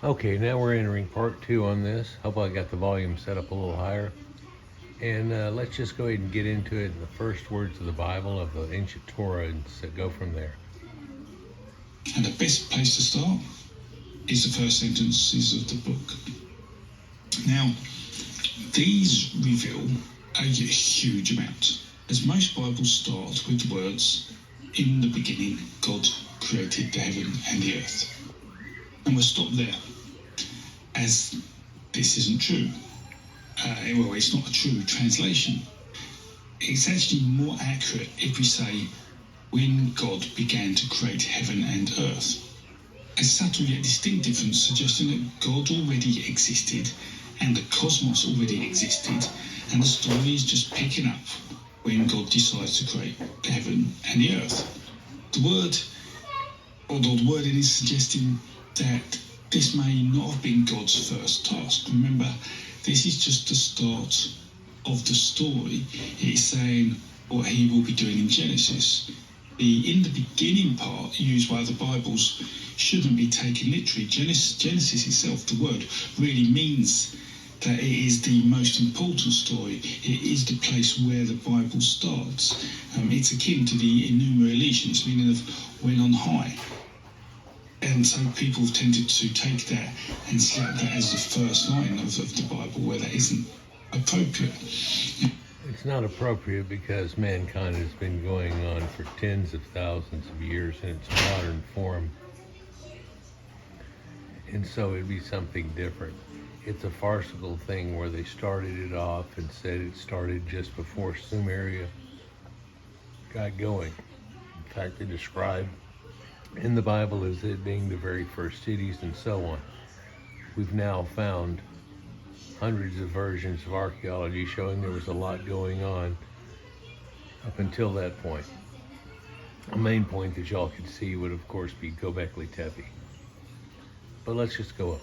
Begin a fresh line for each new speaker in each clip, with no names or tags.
Okay, now we're entering part two on this. Hope I got the volume set up a little higher. And let's just go ahead and get into it in the first words of the Bible, of the ancient Torah, and go from there.
And the best place to start is the first sentences of the book. Now, these reveal a huge amount, as most Bibles start with the words, "In the beginning, God created the heaven and the earth." And we'll stop there, as this isn't true. Well, it's not a true translation. It's actually more accurate if we say, "When God began to create heaven and earth." A subtle yet distinct difference, suggesting that God already existed and the cosmos already existed, and the story is just picking up when God decides to create the heaven and the earth. The wording is suggesting that this may not have been God's first task. Remember, this is just the start of the story. It's saying what he will be doing in Genesis. The "in the beginning" part used by the Bibles shouldn't be taken literally. Genesis itself, the word, really means that it is the most important story. It is the place where the Bible starts. It's akin to the enumerations, meaning of when on high. And so people have tended to take that and slap that as the first line of the Bible, where that isn't appropriate.
It's not appropriate because mankind has been going on for tens of thousands of years in its modern form. And so it'd be something different. It's a farcical thing where they started it off and said it started just before Sumeria got going. In fact, they describe in the Bible as it being the very first cities and so on. We've now found hundreds of versions of archaeology showing there was a lot going on up until that point. A main point that y'all could see would, of course, be Göbekli Tepe. But let's just go on.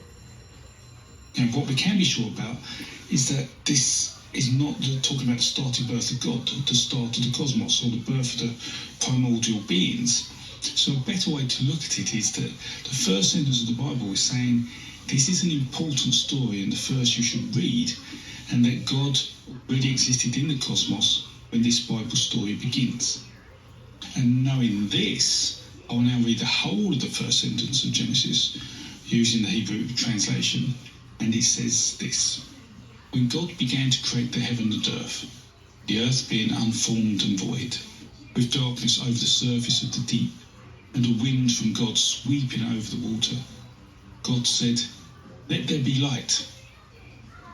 And what we can be sure about is that this is not talking about the starting birth of God, the start of the cosmos, or the birth of the primordial beings. So a better way to look at it is that the first sentence of the Bible is saying this is an important story and the first you should read, and that God already existed in the cosmos when this Bible story begins. And knowing this, I'll now read the whole of the first sentence of Genesis using the Hebrew translation, and it says this: "When God began to create the heaven and earth, the earth being unformed and void, with darkness over the surface of the deep, and a wind from God sweeping over the water, God said, 'Let there be light.'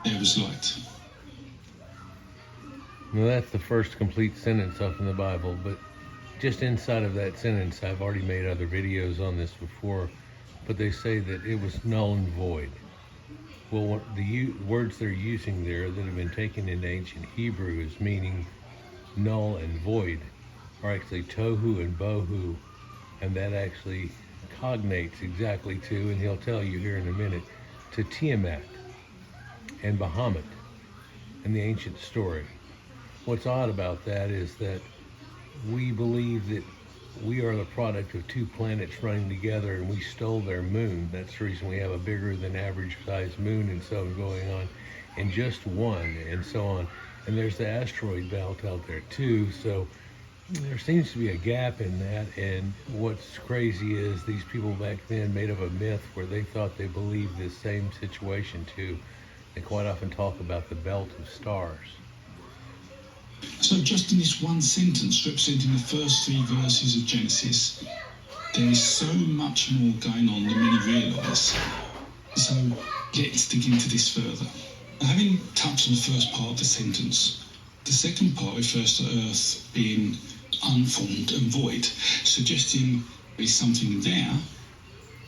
There was light."
Now that's the first complete sentence up in the Bible, but just inside of that sentence, I've already made other videos on this before, but they say that it was null and void. Well, the words they're using there that have been taken into ancient Hebrew as meaning null and void are actually tohu and bohu, and that actually cognates exactly to, and he'll tell you here in a minute, to Tiamat and Bahamut in the ancient story. What's odd about that is that we believe that we are the product of two planets running together and we stole their moon. That's the reason we have a bigger than average sized moon and so on going on, and just one, and so on. And there's the asteroid belt out there too, so there seems to be a gap in that. And what's crazy is these people back then made up a myth where they thought they believed this same situation too. They quite often talk about the belt of stars.
So just in this one sentence representing the first three verses of Genesis, there is so much more going on than many realise. So let's dig into this further. Now, having touched on the first part of the sentence, the second part refers to earth being unformed and void, suggesting there is something there,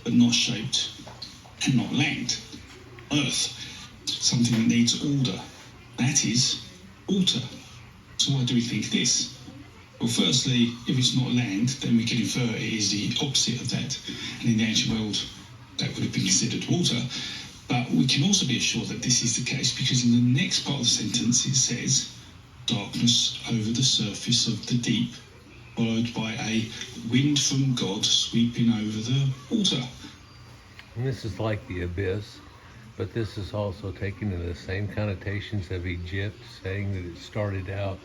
but not shaped and not land. Earth, something that needs order. That is water. So why do we think this? Well, firstly, if it's not land, then we can infer it is the opposite of that. And in the ancient world, that would have been considered water. But we can also be assured that this is the case because in the next part of the sentence it says, "Darkness over the surface of the deep, followed by a wind from God sweeping over the water."
And this is like the abyss, but this is also taken in the same connotations of Egypt, saying that it started out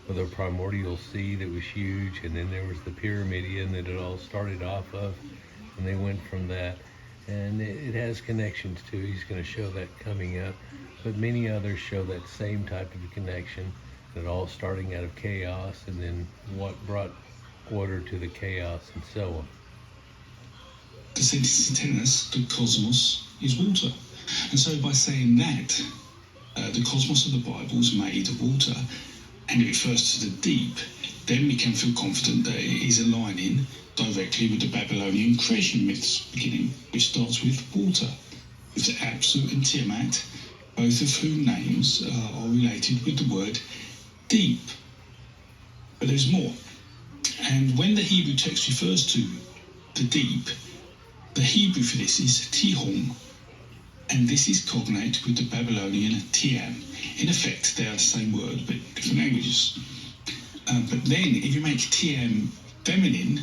with a primordial sea that was huge, and then there was the Pyramidion that it all started off of, and they went from that. And it has connections too. He's going to show that coming up, but many others show that same type of connection, that all starting out of chaos, and then what brought order to the chaos, and so on.
The sentences, the cosmos, is water. And so by saying that, the cosmos of the Bible is made of water, and it refers to the deep, then we can feel confident that it is aligning directly with the Babylonian creation myths beginning, which starts with water, with Apsu and Tiamat, both of whom names are related with the word deep. But there's more. And when the Hebrew text refers to the deep, the Hebrew for this is Tihom, and this is cognate with the Babylonian Tiam. In effect, they are the same word, but different languages. But then, if you make Tiam feminine,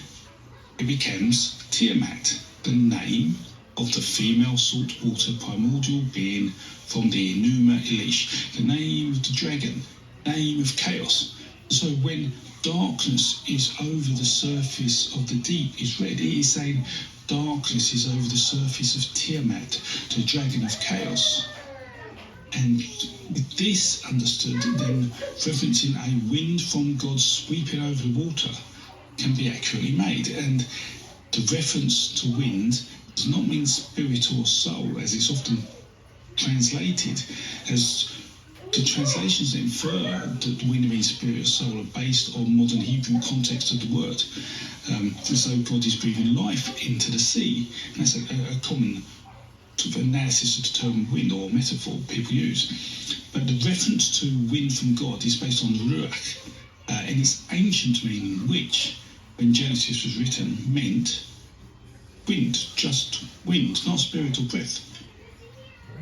it becomes Tiamat, the name of the female saltwater primordial being from the Enuma Elish, the name of the dragon, name of chaos. So when darkness is over the surface of the deep is read, it is saying darkness is over the surface of Tiamat, the dragon of chaos. And with this understood, then referencing a wind from God sweeping over the water can be accurately made. And the reference to wind does not mean spirit or soul, as it's often translated, as the translations infer that the wind means spirit or soul are based on modern Hebrew context of the word. So God is breathing life into the sea. And that's a common sort of analysis of the term wind or metaphor people use. But the reference to wind from God is based on ruach, and its ancient meaning, which, when Genesis was written, meant wind, just wind, not spirit or breath.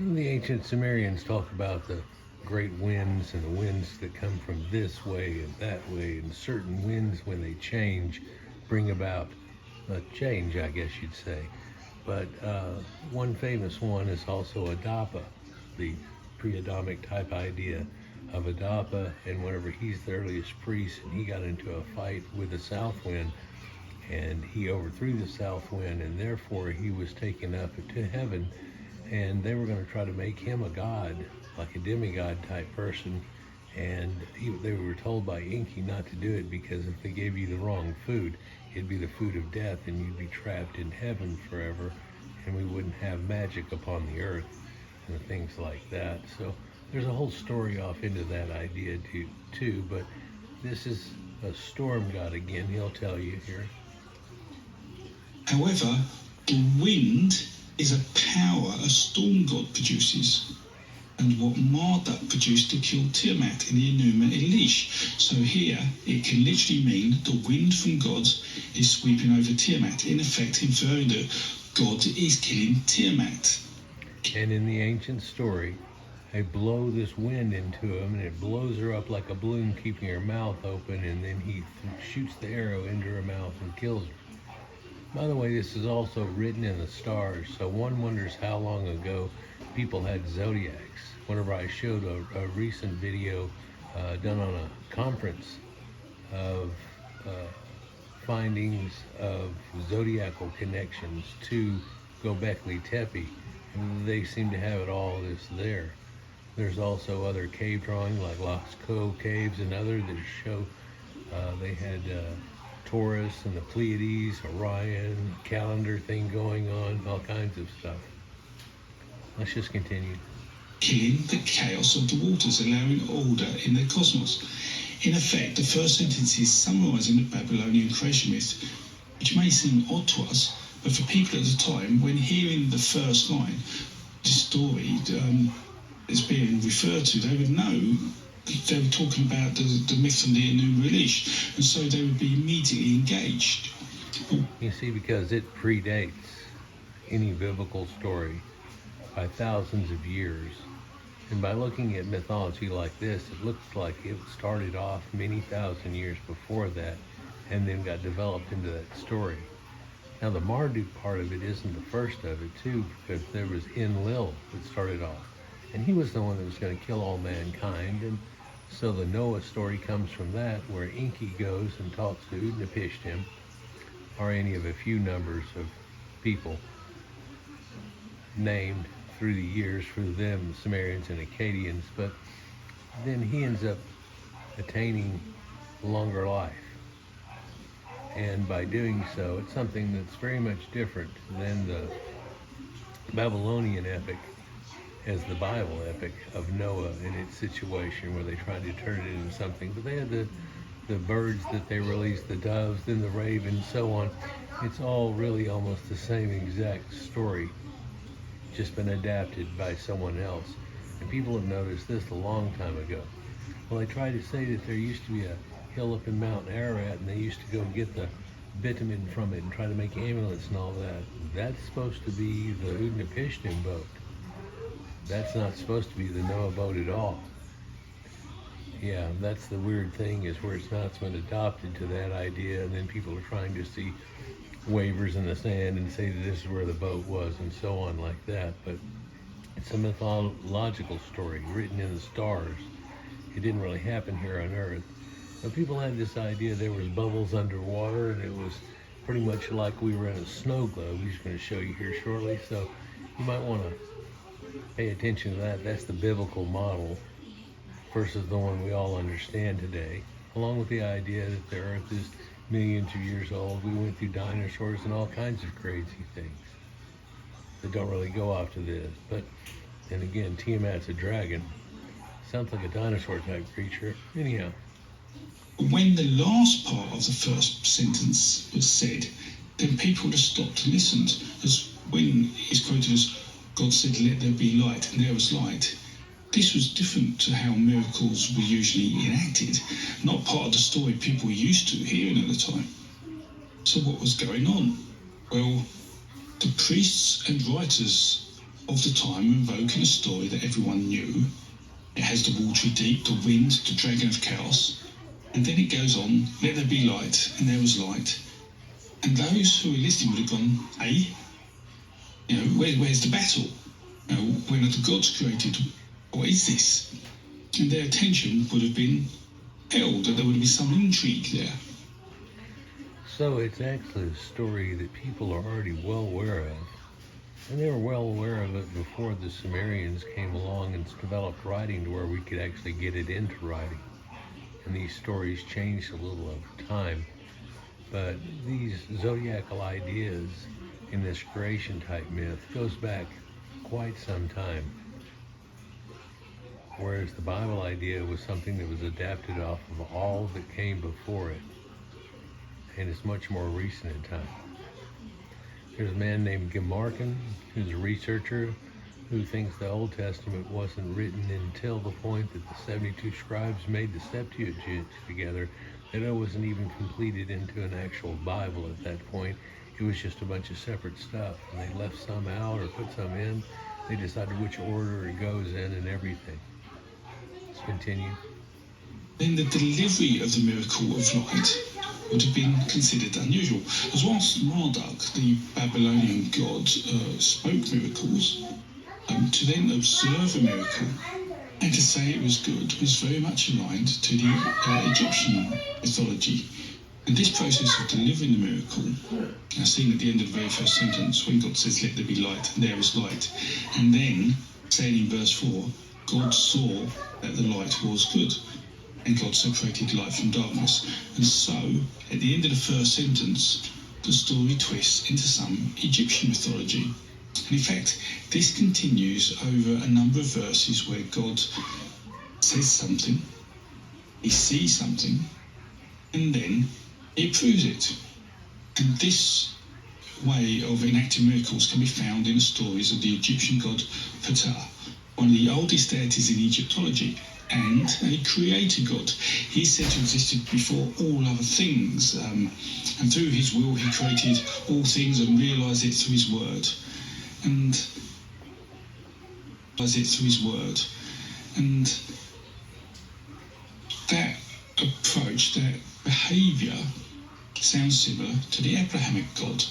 The ancient Sumerians talk about the great winds and the winds that come from this way and that way, and certain winds, when they change, bring about a change, I guess you'd say. But one famous one is also Adapa, the pre-Adamic type idea of Adapa, and whenever he's the earliest priest, and he got into a fight with the south wind, and he overthrew the south wind, and therefore he was taken up to heaven, and they were going to try to make him a god, like a demigod type person, and they were told by Enki not to do it, because if they gave you the wrong food, it'd be the food of death, and you'd be trapped in heaven forever, and we wouldn't have magic upon the earth and things like that. So there's a whole story off into that idea too, but this is a storm god again, he'll tell you here.
However, the wind is a power a storm god produces, and what Marduk produced to kill Tiamat in the Enuma Elish. So here, it can literally mean the wind from God is sweeping over Tiamat, in effect inferring that God is killing Tiamat.
And in the ancient story, they blow this wind into him, and it blows her up like a balloon, keeping her mouth open, and then he shoots the arrow into her mouth and kills her. By the way, this is also written in the stars, so one wonders how long ago people had zodiacs. Whenever I showed a recent video done on a conference of findings of zodiacal connections to Göbekli Tepe, they seem to have it all this there. There's also other cave drawings like Lascaux caves and others that show they had Taurus and the Pleiades, Orion, calendar thing going on, all kinds of stuff. Let's just continue.
Killing the chaos of the waters, allowing order in the cosmos. In effect, the first sentence is summarizing the Babylonian creation myth, which may seem odd to us, but for people at the time, when hearing the first line, the story is being referred to, they would know they were talking about the myth from the Enuma Elish, and so they would be immediately engaged.
You see, because it predates any biblical story by thousands of years. And by looking at mythology like this, it looks like it started off many thousand years before that and then got developed into that story. Now the Marduk part of it isn't the first of it too, because there was Enlil that started off, and he was the one that was going to kill all mankind. And so the Noah story comes from that, where Enki goes and talks to Utnapishtim, or any of a few numbers of people named through the years for them, Sumerians and Akkadians, but then he ends up attaining longer life. And by doing so, it's something that's very much different than the Babylonian epic as the Bible epic of Noah and its situation, where they tried to turn it into something. But they had the birds that they released, the doves, then the raven, so on. It's all really almost the same exact story, just been adapted by someone else. And people have noticed this a long time ago. Well, I tried to say that there used to be a hill up in Mount Ararat, and they used to go get the bitumen from it and try to make amulets and all that. That's supposed to be the Utnapishtim boat. That's not supposed to be the Noah boat at all. Yeah, that's the weird thing, is where it's not been adopted to that idea, and then people are trying to see waivers in the sand and say that this is where the boat was and so on like that. But it's a mythological story written in the stars. It didn't really happen here on Earth. But people had this idea there was bubbles underwater, and it was pretty much like we were in a snow globe. He's going to show you here shortly, so you might want to pay attention to that. That's the biblical model versus the one we all understand today, along with the idea that the Earth is millions of years old. We went through dinosaurs and all kinds of crazy things that don't really go off to this. But then again, Tiamat's a dragon. Sounds like a dinosaur type creature. Anyhow.
When the last part of the first sentence was said, then people would have stopped and listened, as when it's quoted as, God said, let there be light, and there was light. This was different to how miracles were usually enacted, not part of the story people were used to hearing at the time. So what was going on? Well, the priests and writers of the time were invoking a story that everyone knew. It has the watery deep, the wind, the dragon of chaos, and then it goes on, let there be light, and there was light. And those who were listening would have gone, hey, where's the battle? When are the gods created? What is this? And their attention would have been held, that there would be some intrigue there.
So it's actually a story that people are already well aware of. And they were well aware of it before the Sumerians came along and developed writing to where we could actually get it into writing. And these stories changed a little over time. But these zodiacal ideas in this creation type myth goes back quite some time. Whereas the Bible idea was something that was adapted off of all that came before it. And it's much more recent in time. There's a man named Gimarkin, who's a researcher, who thinks the Old Testament wasn't written until the point that the 72 scribes made the Septuagint together, that it wasn't even completed into an actual Bible at that point. It was just a bunch of separate stuff, and they left some out or put some in. They decided which order it goes in and everything. Let's continue.
Then the delivery of the miracle of light would have been considered unusual, as whilst Marduk, the Babylonian god, spoke miracles, to then observe a miracle and to say it was good was very much aligned to the Egyptian mythology. And this process of delivering the miracle, as seen at the end of the very first sentence, when God says, let there be light, and there was light, and then, saying in verse 4, God saw that the light was good, and God separated light from darkness. And so, at the end of the first sentence, the story twists into some Egyptian mythology. And in fact, this continues over a number of verses where God says something, he sees something, and then he proves it. And this way of enacting miracles can be found in the stories of the Egyptian god Ptah, one of the oldest deities in Egyptology, and a creator god. He's said to have existed before all other things, and through his will he created all things and realised it through his word. And that approach, that behaviour, sounds similar to the Abrahamic God.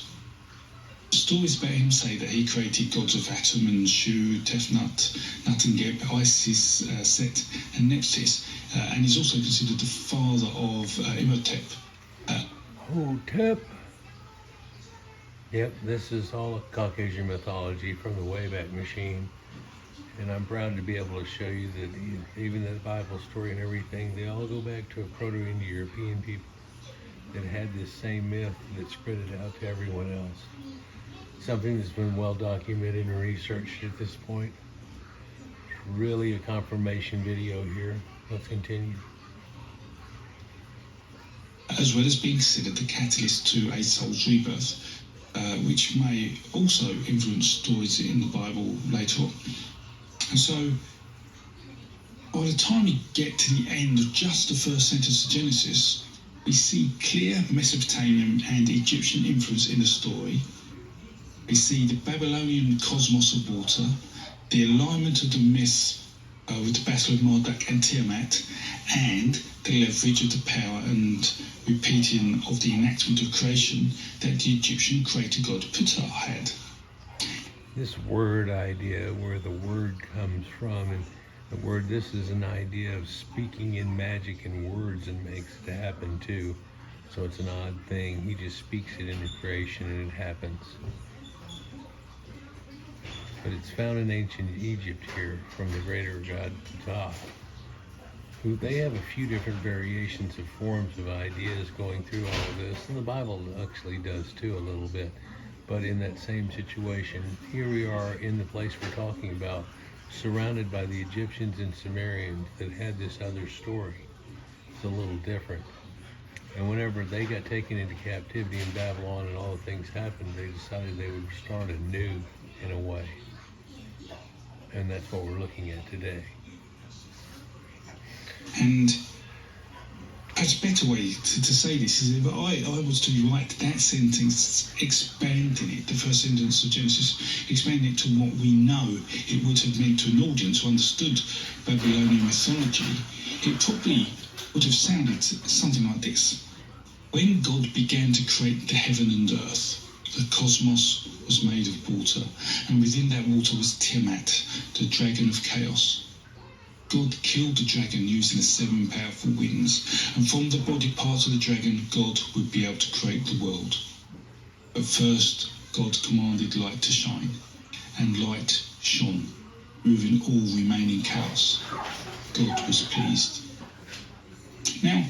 Stories about him say that he created gods of Atum and Shu, Tefnut, Nut and Geb, Isis, Set and Nephthys, and he's also considered the father of Imhotep.
Hotep. Yep, this is all Caucasian mythology from the Wayback Machine. And I'm proud to be able to show you that even the Bible story and everything, they all go back to a Proto Indo European people that had this same myth that spread it out to everyone else. Something that's been well documented and researched at this point. Really a confirmation video here. Let's continue.
As well as being considered the catalyst to a soul's rebirth, which may also influence stories in the Bible later on. And so, by the time we get to the end of just the first sentence of Genesis, we see clear Mesopotamian and Egyptian influence in the story. We see the Babylonian cosmos of water, the alignment of the myth with the battle of Marduk and Tiamat, and the leverage of the power and repeating of the enactment of creation that the Egyptian creator god Ptah had.
This word idea, where the word comes from, and the word, this is an idea of speaking in magic and words and makes it happen too. So it's an odd thing. He just speaks it into creation and it happens. But it's found in ancient Egypt here from the greater god Ptah, who they have a few different variations of forms of ideas going through all of this, and the Bible actually does too a little bit. But in that same situation, here we are in the place we're talking about, surrounded by the Egyptians and Sumerians that had this other story. It's a little different. And whenever they got taken into captivity in Babylon and all the things happened, they decided they would start anew in a way. And that's what we're looking at today.
And perhaps a better way to say this is if I was to write that sentence, expanding it, the first sentence of Genesis, expanding it to what we know it would have meant to an audience who understood Babylonian mythology, it probably would have sounded something like this. When God began to create the heaven and earth, the cosmos was made of water, and within that water was Tiamat, the dragon of chaos. God killed the dragon using the 7 powerful winds, and from the body parts of the dragon, God would be able to create the world. But first, God commanded light to shine, and light shone, moving all remaining chaos. God was pleased. Now,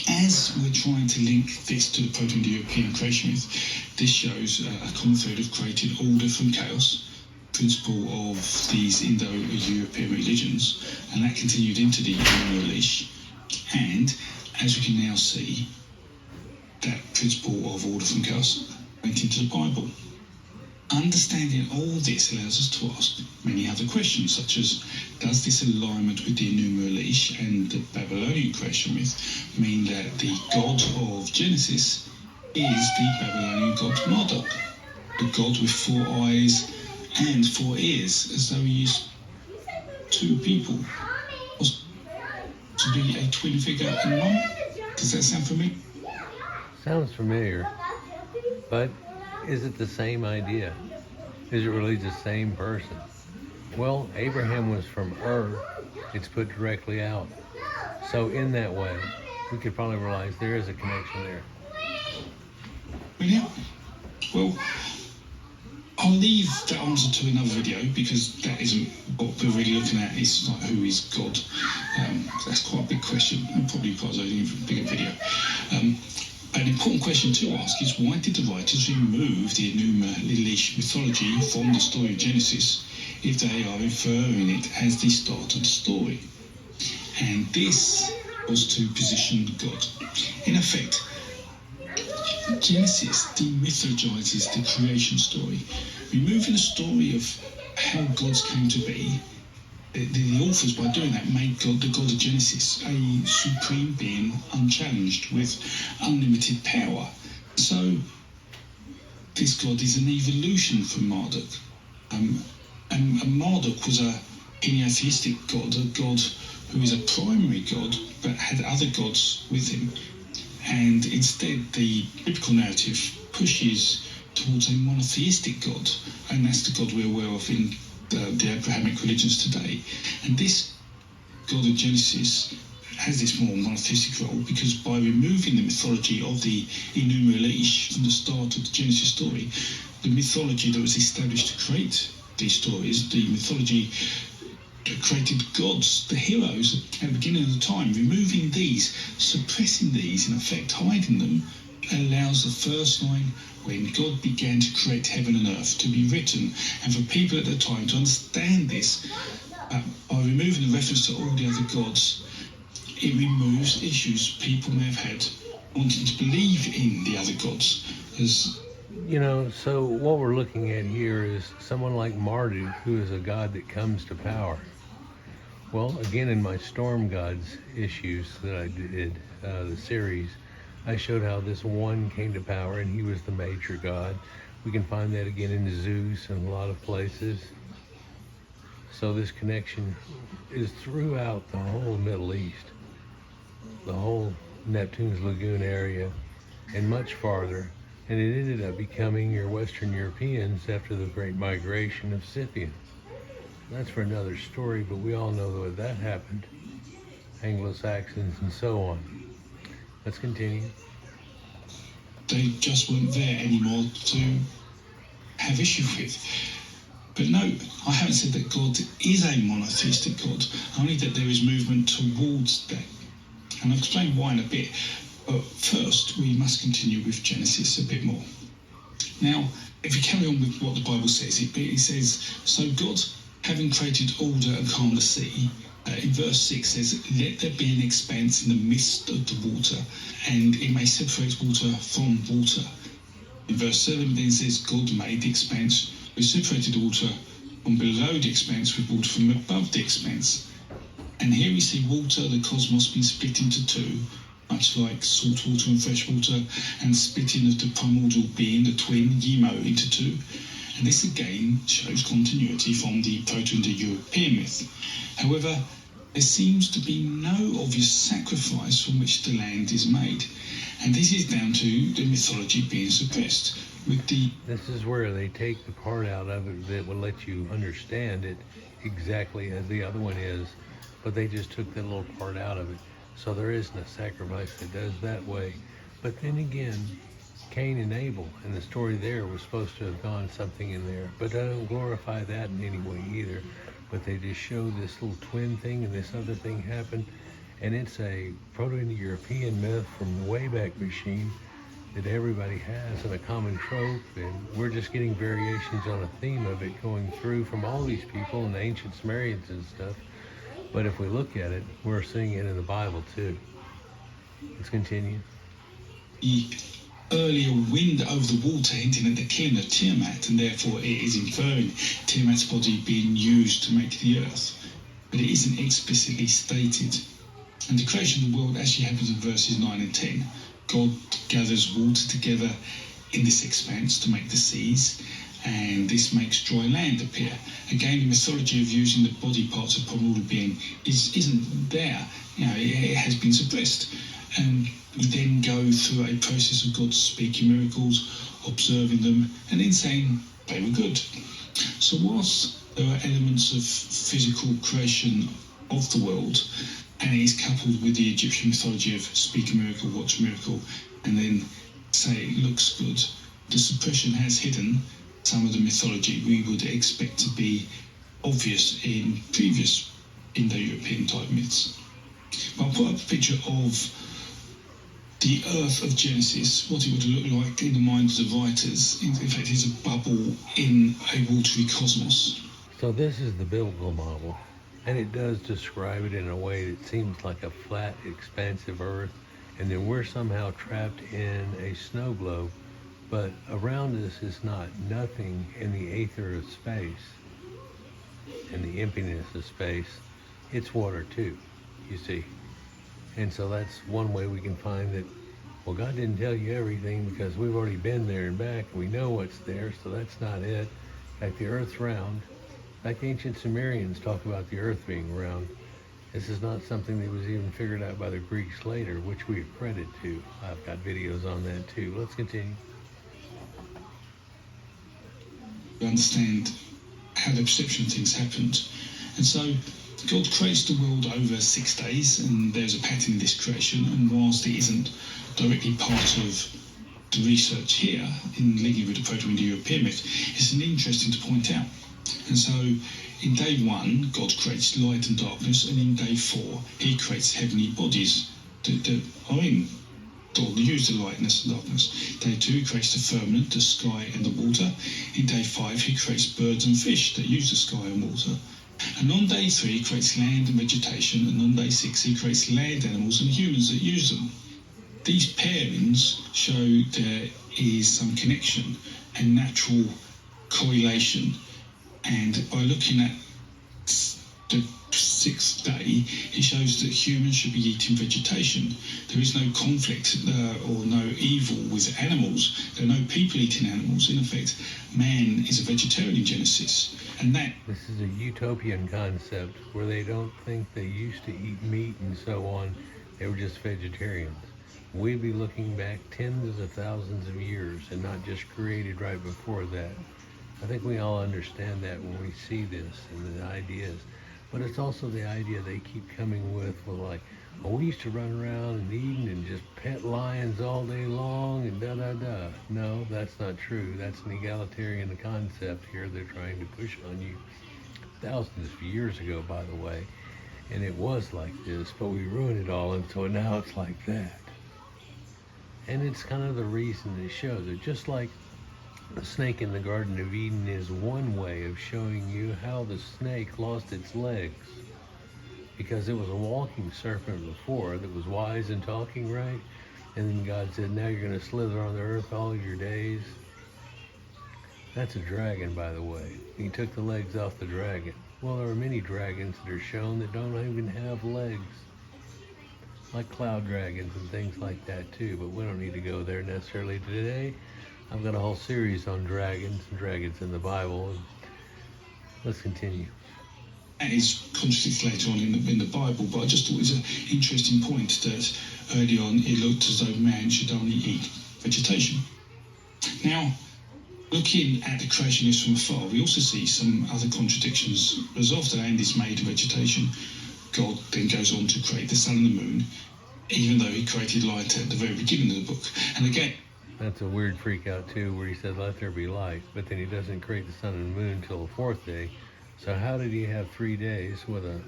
as we're trying to link this to the Proto Indo European creation myth, this shows a common thread of creating order from chaos, principle of these Indo-European religions, and that continued into the English. And as we can now see, that principle of order from chaos went into the Bible. Understanding all this allows us to ask many other questions, such as, does this alignment with the Enuma Elish and the Babylonian creation myth mean that the god of Genesis is the Babylonian god Marduk, the god with 4 eyes and 4 ears, as though he is 2 people, or to be a twin figure in one? Does that sound familiar?
Sounds familiar, but is it the same idea? Is it really the same person? Well, Abraham was from Ur. It's put directly out. So in that way, we could probably realize there is a connection there.
Yeah. Well, I'll leave that answer to another video, because that isn't what we're really looking at. It's like, who is God? That's quite a big question, and probably requires a bigger video. An important question to ask is, why did the writers remove the Enuma Elish mythology from the story of Genesis if they are referring it as the start of the story? And this was to position God. In effect, Genesis demythologizes the creation story, removing the story of how gods came to be. The authors, by doing that, made God, the god of Genesis, a supreme being, unchallenged, with unlimited power. So, this god is an evolution from Marduk. And Marduk was a henotheistic god, a god who is a primary god, but had other gods with him. And instead, the biblical narrative pushes towards a monotheistic God, and that's the God we're aware of in the Abrahamic religions today. And this God of Genesis has this more monotheistic role because by removing the mythology of the Enuma from the start of the Genesis story, the mythology that was established to create these stories, the mythology that created gods, the heroes at the beginning of the time, removing these, suppressing these, in effect hiding them, allows the first line when God began to create heaven and earth to be written, and for people at the time to understand this. By removing the reference to all the other gods, it removes issues people may have had wanting to believe in the other gods.
So what we're looking at here is someone like Marduk, who is a god that comes to power. Well, again, in my Storm Gods issues that I did, the series, I showed how this one came to power and he was the major god. We can find that again in Zeus and a lot of places. So this connection is throughout the whole Middle East, the whole Neptune's Lagoon area, and much farther. And it ended up becoming your Western Europeans after the Great Migration of Scythians. That's for another story, but we all know that that happened. Anglo-Saxons and so on. Let's continue.
They just weren't there anymore to have issue with. But no, I haven't said that God is a monotheistic God, only that there is movement towards that. And I'll explain why in a bit. But first, we must continue with Genesis a bit more. Now, if we carry on with what the Bible says, it says, so God, having created order and calmed the sea, in verse 6 says, let there be an expanse in the midst of the water, and it may separate water from water. In verse 7 then says, God made the expanse, which separated water from below the expanse with water from above the expanse. And here we see water, the cosmos, being split into two, much like salt water and fresh water, and splitting of the primordial being, the twin, Yimo, into two. And this again shows continuity from the Proto Indo European myth. However, there seems to be no obvious sacrifice from which the land is made. And this is down to the mythology being suppressed.
This is where they take the part out of it that will let you understand it exactly as the other one is, but they just took that little part out of it. So there isn't a sacrifice that does that way. But then again, Cain and Abel, and the story there was supposed to have gone something in there, but I don't glorify that in any way either. But they just show this little twin thing and this other thing happened, and it's a Proto Indo European myth from the Wayback Machine that everybody has and a common trope, and we're just getting variations on a theme of it going through from all these people and the ancient Sumerians and stuff. But if we look at it, we're seeing it in the Bible too. Let's continue.
The earlier wind over the water hinting at the killing of Tiamat, and therefore it is inferring Tiamat's body being used to make the earth. But it isn't explicitly stated. And the creation of the world actually happens in verses 9 and 10. God gathers water together in this expanse to make the seas, and this makes dry land appear. Again, the mythology of using the body parts of primordial being isn't there. It has been suppressed. And we then go through a process of God speaking miracles, observing them, and then saying they were good. So whilst there are elements of physical creation of the world, and it is coupled with the Egyptian mythology of speak a miracle, watch a miracle, and then say it looks good, the suppression has hidden some of the mythology we would expect to be obvious in previous Indo-European type myths. But I'll put up a picture of the earth of Genesis, what it would look like in the minds of the writers. In fact, it's a bubble in a watery cosmos.
So this is the biblical model, and it does describe it in a way that seems like a flat, expansive earth, and then we're somehow trapped in a snow globe, but around us is not nothing in the aether of space, and the emptiness of space. It's water too, you see. And so that's one way we can find that, well, God didn't tell you everything because we've already been there and back, and we know what's there, so that's not it. Like the earth's round. Like ancient Sumerians talk about the earth being round. This is not something that was even figured out by the Greeks later, which we credit to. I've got videos on that too. Let's continue.
understand how the perception of things happened. And so God creates the world over 6 days, and there's a pattern in this creation, and whilst it isn't directly part of the research here in linking with the Proto Indo European myth, it's an interesting to point out. And so in day 1, God creates light and darkness, and in day 4, he creates heavenly bodies that are in, or use the lightness and darkness. Day 2, he creates the firmament, the sky and the water. In day 5, he creates birds and fish that use the sky and water. And on day 3, he creates land and vegetation, and on day 6, he creates land animals and humans that use them. These pairings show there is some connection and natural correlation. And by looking at the 6th day, he shows that humans should be eating vegetation. There is no conflict or no evil with animals. There are no people eating animals. In effect, man is a vegetarian in Genesis. And that...
This is a utopian concept where they don't think they used to eat meat and so on. They were just vegetarians. We'd be looking back tens of thousands of years and not just created right before that. I think we all understand that when we see this and the ideas. But it's also the idea they keep coming with like, oh, we used to run around and eating and just pet lions all day long and da-da-da. No, that's not true. That's an egalitarian concept here they're trying to push on you. Thousands of years ago, by the way. And it was like this, but we ruined it all, and so now it's like that. And it's kind of the reason it shows it. Just like the snake in the Garden of Eden is one way of showing you how the snake lost its legs. Because it was a walking serpent before that was wise and talking right. And then God said, now you're going to slither on the earth all your days. That's a dragon, by the way. He took the legs off the dragon. Well, there are many dragons that are shown that don't even have legs. Like cloud dragons and things like that too, but we don't need to go there necessarily today. I've got a whole series on dragons and dragons in the Bible. Let's continue.
That is contradicted later on in the Bible, but I just thought it was an interesting point that early on it looked as though man should only eat vegetation. Now, looking at the creationists from afar, we also see some other contradictions. As after land is made of vegetation, God then goes on to create the sun and the moon, even though he created light at the very beginning of the book. And again,
that's a weird freak out too, where he says, let there be light, but then he doesn't create the sun and the moon until the 4th day. So how did he have 3 days with a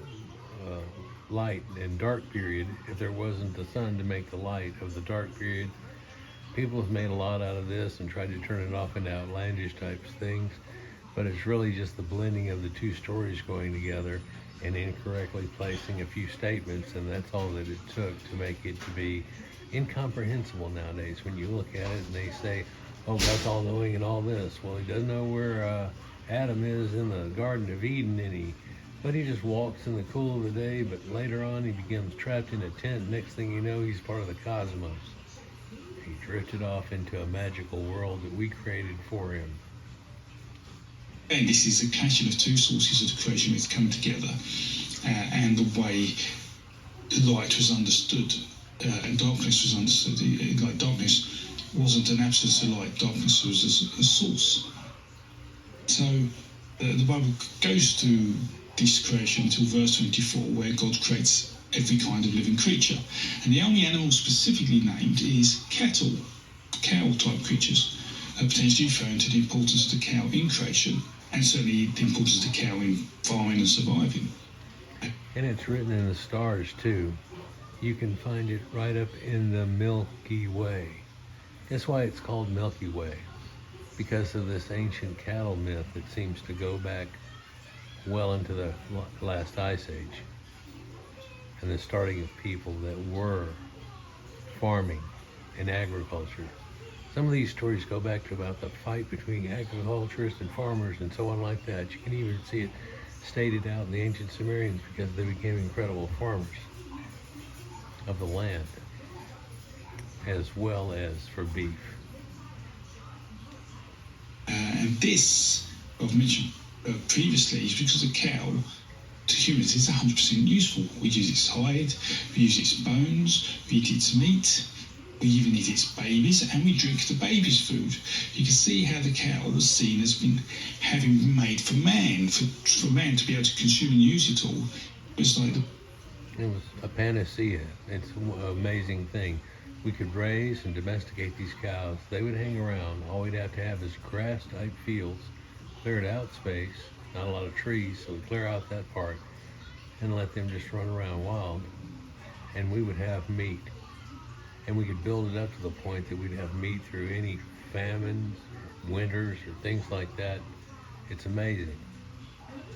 light and dark period if there wasn't the sun to make the light of the dark period? People have made a lot out of this and tried to turn it off into outlandish types things, but it's really just the blending of the two stories going together and incorrectly placing a few statements, and that's all that it took to make it to be incomprehensible nowadays. When you look at it and they say, oh, God's all knowing and all this. Well, he doesn't know where Adam is in the Garden of Eden, but he just walks in the cool of the day, but later on he becomes trapped in a tent. Next thing you know, he's part of the cosmos. He drifted off into a magical world that we created for him.
And this is a clashing of two sources of the creation myth come together, and the way light was understood and darkness was understood. Like darkness wasn't an absence of light, darkness was a source. So the Bible goes through this creation until verse 24, where God creates every kind of living creature. And the only animal specifically named is cattle, cow-type creatures, potentially referring to the importance of the cow in creation, and certainly the importance of the cow in farming and surviving.
And it's written in the stars too. You can find it right up in the Milky Way. That's why it's called Milky Way, because of this ancient cattle myth that seems to go back well into the last ice age and the starting of people that were farming and agriculture. Some of these stories go back to about the fight between agriculturists and farmers and so on like that. You can even see it stated out in the ancient Sumerians because they became incredible farmers of the land as well as for beef.
And this, I've mentioned previously, is because a cow to humans is 100% useful. We use its hide, we use its bones, we eat its meat. We even eat its babies, and we drink the baby's food. You can see how the cow was seen as having been made for man, for man to be able to consume and use it all. It's like
it was a panacea. It's an amazing thing. We could raise and domesticate these cows. They would hang around. All we'd have to have is grass-type fields, cleared out space, not a lot of trees, so we clear out that part and let them just run around wild, and we would have meat. And we could build it up to the point that we'd have meat through any famines, winters, or things like that. It's amazing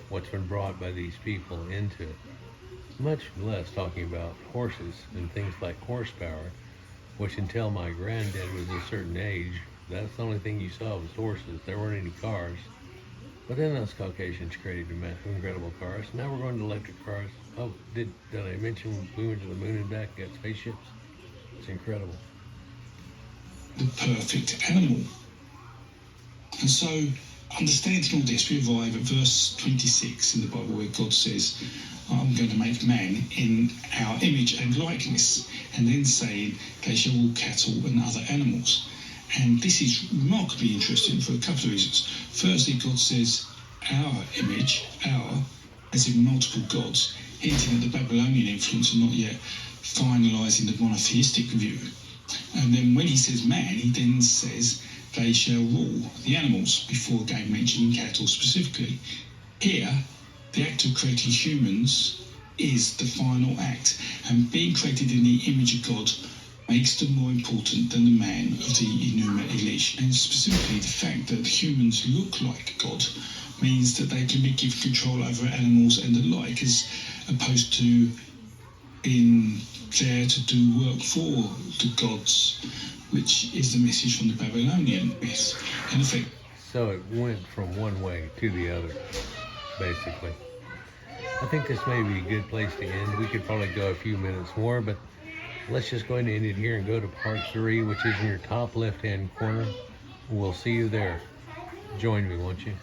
what's been brought by these people into it. Much less talking about horses and things like horsepower, which until my granddad was a certain age, that's the only thing you saw was horses. There weren't any cars. But then those Caucasians created incredible cars. Now we're going to electric cars. Oh, did I mention we went to the moon and back, got spaceships? It's incredible.
The perfect animal. And so, understanding all this, we arrive at verse 26 in the Bible where God says, I'm going to make man in our image and likeness, and then saying they shall rule cattle and other animals. And this is remarkably interesting for a couple of reasons. Firstly, God says our image, our, as in multiple gods, hinting at the Babylonian influence and not yet finalising the monotheistic view. And then when he says man, he then says they shall rule the animals, before again mentioning cattle specifically. Here, the act of creating humans is the final act, and being created in the image of God makes them more important than the man of the Enuma Elish. And specifically the fact that humans look like God means that they can be given control over animals and the like, as opposed to being there to do work for the gods, which is the message from the Babylonian myth. In effect,
So it went from one way to the other, basically. I think this may be a good place to end. We could probably go a few minutes more, but let's just go ahead and end it here and go to part 3, which is in your top left-hand corner. We'll see you there. Join me, won't you?